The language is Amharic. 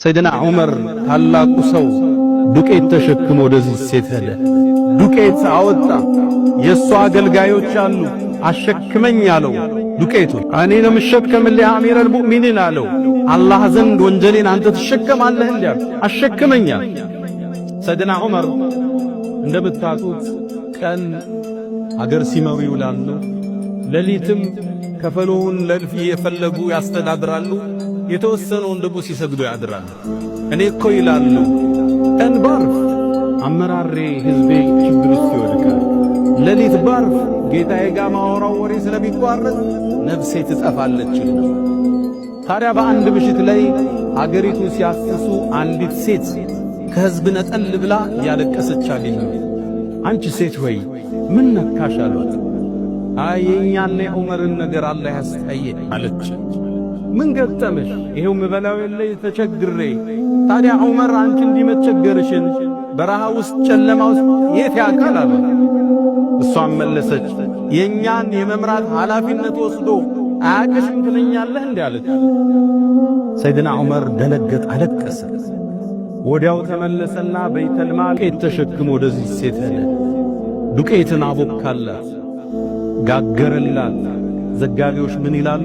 ሰይድና ዑመር ታላቁ ሰው ዱቄት ተሸክሞ ወደዚህ ሴት ሄደ። ዱቄት አወጣ። የእሱ አገልጋዮች አሉ። አሸክመኝ አለው። ዱቄቱ እኔ ነው የምሸከምልህ አሚረል ሙእሚኒን አለው። አላህ ዘንድ ወንጀሌን አንተ ትሸከማለህ እንዴ? አሸክመኛ። ሰይድና ዑመር እንደምታውቁት ቀን አገር ሲመሩ ይውላሉ። ሌሊትም ከፈሎውን ለልፍ እየፈለጉ ያስተዳድራሉ። የተወሰነውን ደግሞ ሲሰግዱ ያድራሉ። እኔ እኮ ይላሉ ቀን ባርፍ አመራሬ ሕዝቤ ችግር ውስጥ ይወድቃል። ሌሊት ባርፍ ጌታዬ ጋር ማወራው ወሬ ስለሚቋረጥ ነፍሴ ትጠፋለች። ታዲያ በአንድ ምሽት ላይ አገሪቱ ሲያስሱ አንዲት ሴት ከሕዝብ ነጠል ብላ ያለቀሰች አገኘ። አንቺ ሴት ሆይ ምን ነካሽ አሏት። አይ የኛና የዑመርን ነገር አላህ ያስጠየኝ አለች። ምን ገጠመሽ? ይሄው ምበላው የለኝ ተቸግሬ። ታዲያ ዑመር አንቺ እንዲመቸገርሽን በረሃ ውስጥ ጨለማ ውስጥ የት ያውቃል አለ። እሷም መለሰች የኛን የመምራት ኃላፊነት ወስዶ አያቅሽም ትለኛለህ እንዴ አለች። ሰይድና ዑመር ደነገጥ፣ አለቀሰ። ወዲያው ተመለሰና በይተልማል ዱቄት ተሸክሞ ወደዚህ ሴት ሄደ። ዱቄትን አቦካላት፣ ጋገረላት። ዘጋቢዎች ምን ይላሉ?